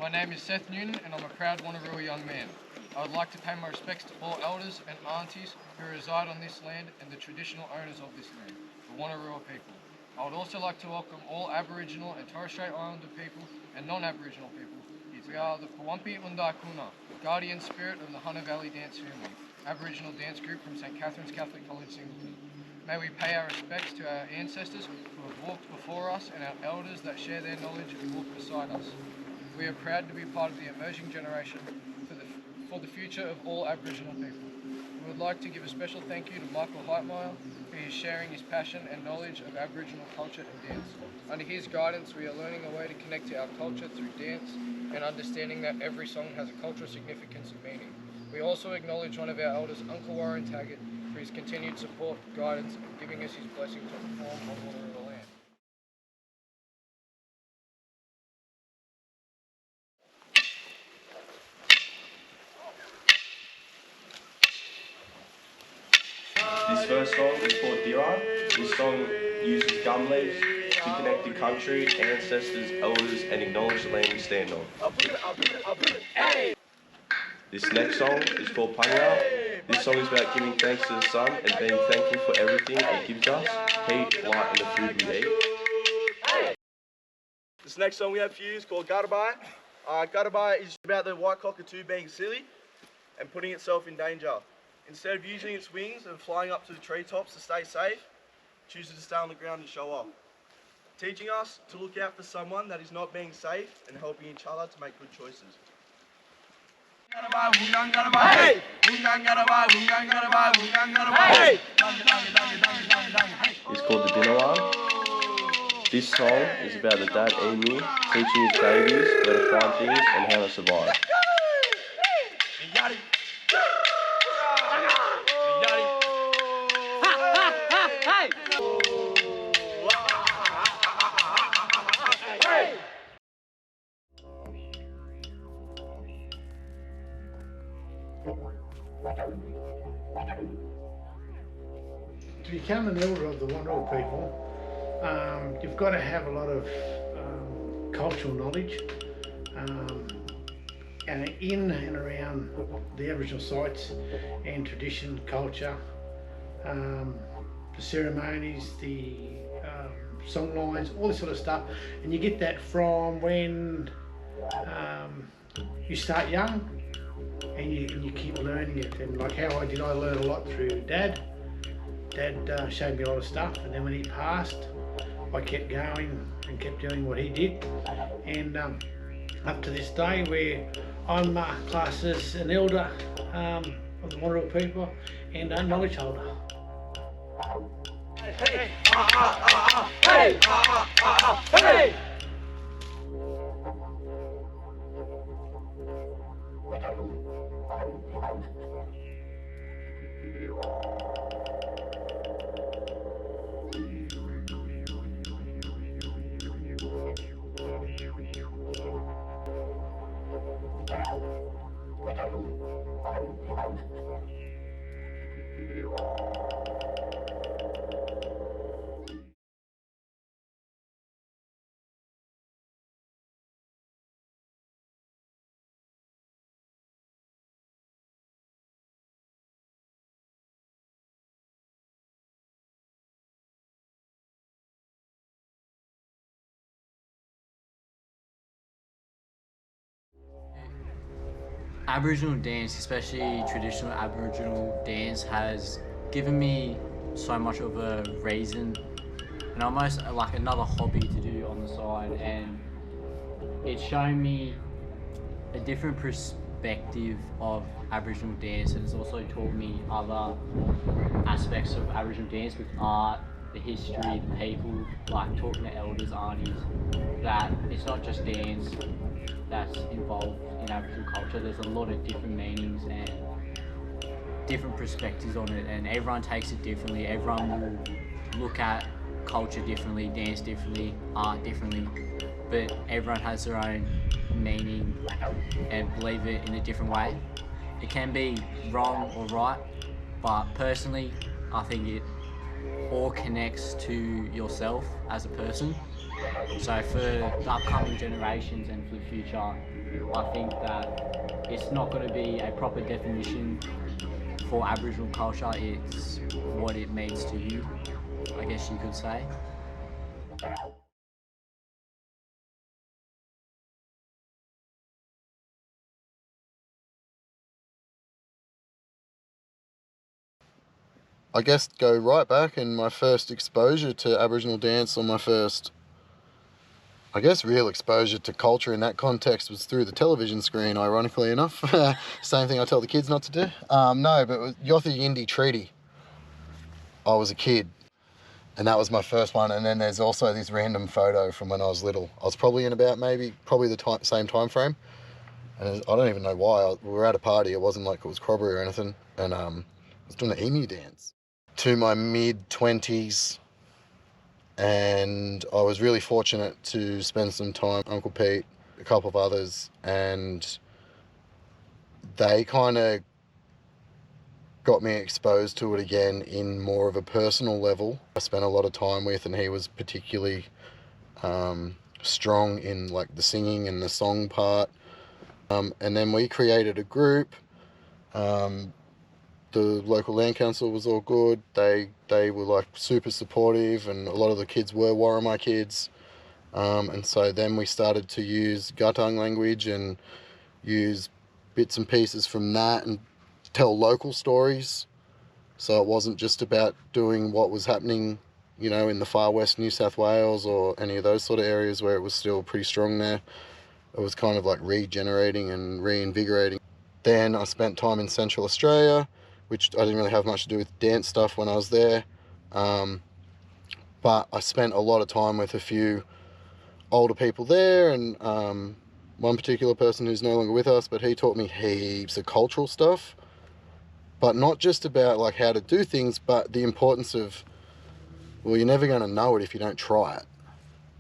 My name is Seth Newton and I'm a proud Wonnarua young man. I would like to pay my respects to all elders and aunties who reside on this land and the traditional owners of this land, the Wonnarua people. I would also like to welcome all Aboriginal and Torres Strait Islander people and non-Aboriginal people. We are the Puwampi Kunarr, guardian spirit of the Hunter Valley Dance family, Aboriginal dance group from St. Catherine's Catholic College, Singleton. May we pay our respects to our ancestors who have walked before us and our elders that share their knowledge and walk beside us. We are proud to be part of the emerging generation for the future of all Aboriginal people. We would like to give a special thank you to Michael Heitmeyer, who is sharing his passion and knowledge of Aboriginal culture and dance. Under his guidance, we are learning a way to connect to our culture through dance and understanding that every song has a cultural significance and meaning. We also acknowledge one of our elders, Uncle Warren Taggart, for his continued support, guidance, and giving us his blessing to perform on Wonnarua land. This first song is called Dira. This song uses gum leaves to connect the country, ancestors, elders, and acknowledge the land we stand on. This next song is called Punga. This song is about giving thanks to the sun and being thankful for everything it gives us, heat, light, and the food we eat. This next song we have for you is called Gutterbai. Gutterbai is about the white cockatoo being silly and putting itself in danger. Instead of using its wings and flying up to the treetops to stay safe, it chooses to stay on the ground and show off. Teaching us to look out for someone that is not being safe and helping each other to make good choices. It's called the Dinner One. This song is about the dad emu teaching his babies where to find things and how to survive. To become an elder of the Wonnarua people, you've got to have a lot of cultural knowledge and in and around the Aboriginal sites and tradition, culture, the ceremonies, the song lines, all this sort of stuff. And you get that from when you start young and you keep learning it. And like how I did, I learned a lot through Dad. Dad showed me a lot of stuff, and then when he passed, I kept going and kept doing what he did. And up to this day, where I'm classed as an elder of the Wonnarua people and a knowledge holder. Hey! Hey! Hey! Aboriginal dance, especially traditional Aboriginal dance, has given me so much of a reason and almost like another hobby to do on the side, and it's shown me a different perspective of Aboriginal dance, and it's also taught me other aspects of Aboriginal dance with art, the history, the people, like talking to elders, aunties, that it's not just dance that's involved in Aboriginal culture. There's a lot of different meanings and different perspectives on it, and everyone takes it differently. Everyone will look at culture differently, dance differently, art differently, but everyone has their own meaning and believe it in a different way. It can be wrong or right, but personally I think it all connects to yourself as a person, So for the upcoming generations and for the future, I think that it's not going to be a proper definition for Aboriginal culture, it's what it means to you, I guess you could say. I guess go right back, and my first exposure to Aboriginal dance, or my first, I guess, real exposure to culture in that context was through the television screen, ironically enough. Same thing I tell the kids not to do. No, but it was Yothu Yindi Treaty. I was a kid, and that was my first one. And then there's also this random photo from when I was little. I was probably in about probably the same time frame. And I don't even know why. We were at a party. It wasn't like it was corroboree or anything. And I was doing the emu dance to my mid-20s. And I was really fortunate to spend some time with Uncle Pete, a couple of others, and they kind of got me exposed to it again in more of a personal level. I spent a lot of time with, and he was particularly strong in like the singing and the song part. And then we created a group. The local land council was all good. They were like super supportive, and a lot of the kids were Wonnarua kids. And so then we started to use Guttung language and use bits and pieces from that and tell local stories. So it wasn't just about doing what was happening, you know, in the far west New South Wales or any of those sort of areas where it was still pretty strong there. It was kind of like regenerating and reinvigorating. Then I spent time in Central Australia, which I didn't really have much to do with dance stuff when I was there. But I spent a lot of time with a few older people there, and one particular person who's no longer with us, but he taught me heaps of cultural stuff. But not just about like how to do things, but the importance of, well, you're never going to know it if you don't try it.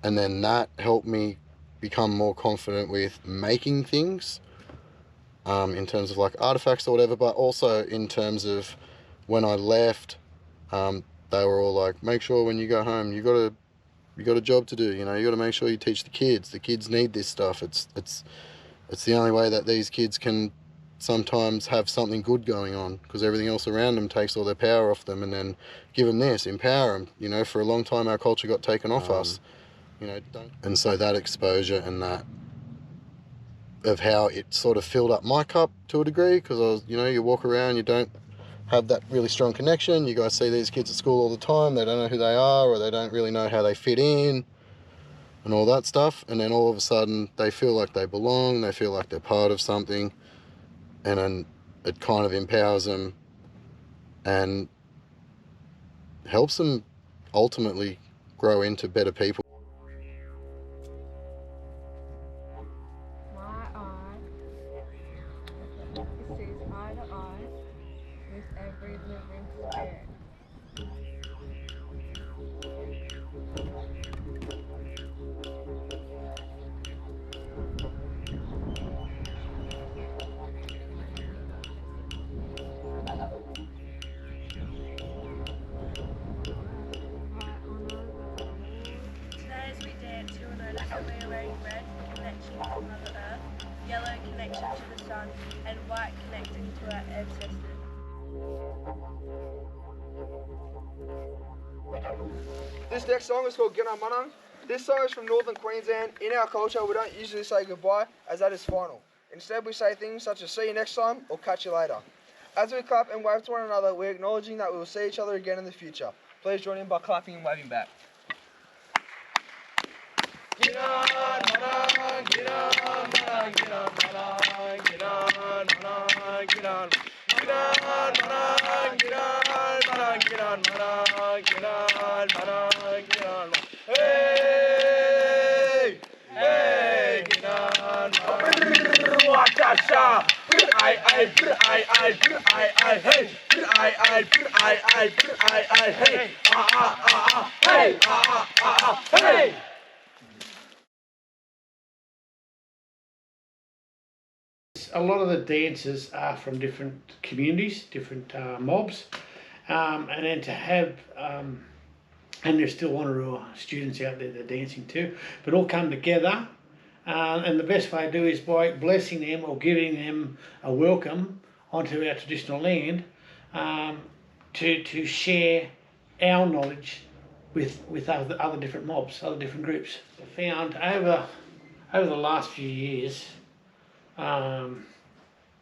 And then that helped me become more confident with making things. In terms of like artifacts or whatever, but also in terms of when I left, they were all like, make sure when you go home, you got a job to do, you know, you got to make sure you teach the kids need this stuff. It's the only way that these kids can sometimes have something good going on, because everything else around them takes all their power off them. And then give them this, empower them. You know, for a long time our culture got taken off us, you know, and so that exposure and that of how it sort of filled up my cup to a degree, because I was, you know, you walk around, you don't have that really strong connection. You guys see these kids at school all the time, they don't know who they are, or they don't really know how they fit in and all that stuff. And then all of a sudden they feel like they belong, they feel like they're part of something, and then it kind of empowers them and helps them ultimately grow into better people. Yellow connection to the sun, and white connecting to our ancestors. This next song is called Kunarr Manang. This song is from northern Queensland. In our culture, we don't usually say goodbye, as that is final. Instead, we say things such as see you next time or catch you later. As we clap and wave to one another, we're acknowledging that we will see each other again in the future. Please join in by clapping and waving back. Kunarr Manang, Kunarr Manang, Kunarr Manang, Kunarr Manang, Kunarr. Kunarr Manang, Kunarr Manang, Kunarr Manang, Kunarr Manang, Kunarr. Hey, hey, Kunarr Manang. Watasha. Hey, hey, hey. A lot of the dancers are from different communities, different mobs, and then to have and there's still Wonnarua students out there that are dancing too, but all come together. And the best way to do is by blessing them or giving them a welcome onto our traditional land, to share our knowledge with other different mobs, other different groups. I found over the last few years, the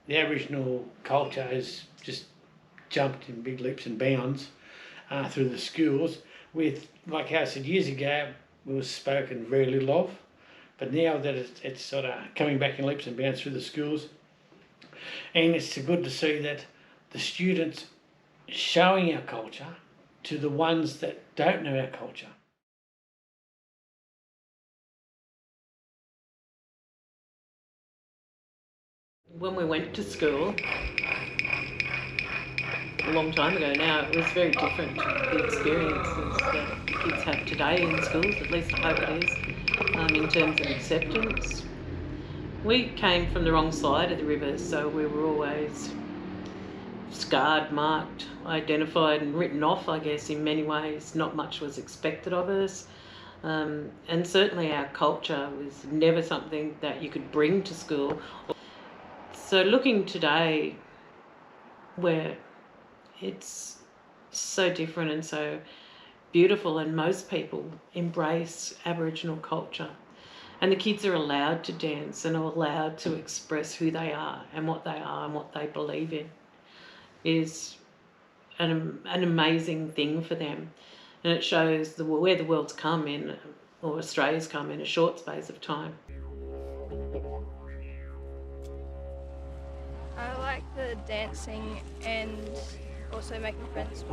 Aboriginal culture has just jumped in big leaps and bounds through the schools. With, like I said years ago, it was spoken very little of, but now that it's sort of coming back in leaps and bounds through the schools, and it's good to see that the students showing our culture to the ones that don't know our culture. When we went to school, a long time ago now, it was very different, the experiences that kids have today in schools, at least I hope it is, in terms of acceptance. We came from the wrong side of the river, so we were always scarred, marked, identified and written off, I guess, in many ways. Not much was expected of us. And certainly our culture was never something that you could bring to school. So looking today, where it's so different and so beautiful, and most people embrace Aboriginal culture, and the kids are allowed to dance and are allowed to express who they are and what they believe in, is an amazing thing for them. And it shows where the world's come in, or Australia's come in, a short space of time. I like the dancing and also making friends.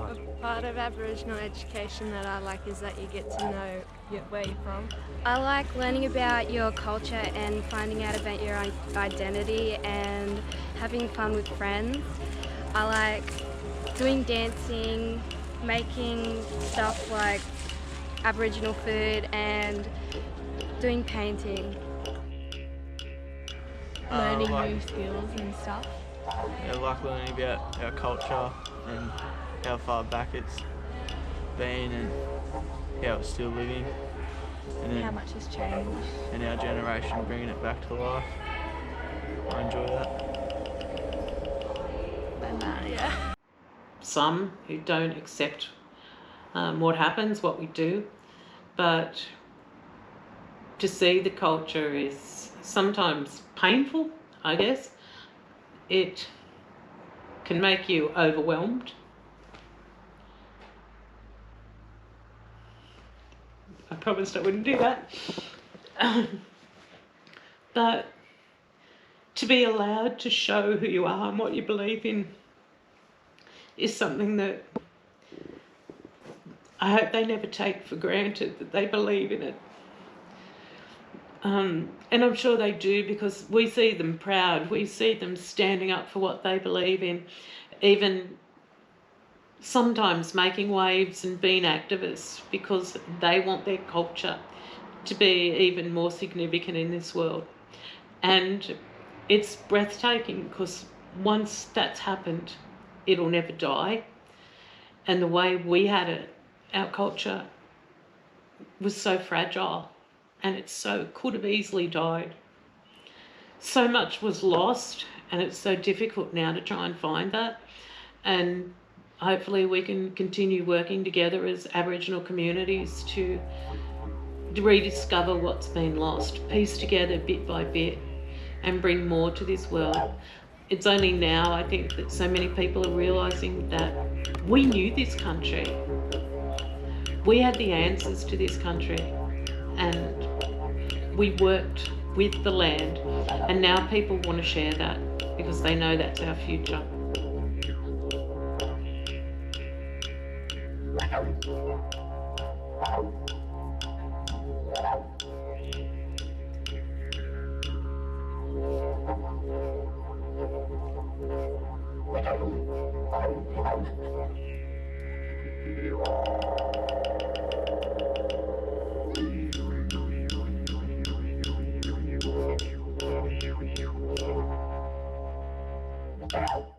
Part of Aboriginal education that I like is that you get to know where you're from. I like learning about your culture and finding out about your identity and having fun with friends. I like doing dancing, making stuff like Aboriginal food and doing painting. Learning new skills and stuff. I like learning about our culture and how far back it's been and how it's still living. And then how much has changed. And our generation bringing it back to life. I enjoy that. Yeah. Some who don't accept what happens, what we do, but to see the culture is sometimes painful, I guess. It can make you overwhelmed. I promised I wouldn't do that. But to be allowed to show who you are and what you believe in is something that I hope they never take for granted, that they believe in it. And I'm sure they do, because we see them proud. We see them standing up for what they believe in, even sometimes making waves and being activists because they want their culture to be even more significant in this world. And it's breathtaking, because once that's happened, it'll never die. And the way we had it, our culture was so fragile, and it so could have easily died. So much was lost, and it's so difficult now to try and find that. And hopefully we can continue working together as Aboriginal communities to rediscover what's been lost, piece together bit by bit, and bring more to this world. It's only now, I think, that so many people are realising that we knew this country. We had the answers to this country, and we worked with the land, and now people want to share that because they know that's our future. Wow.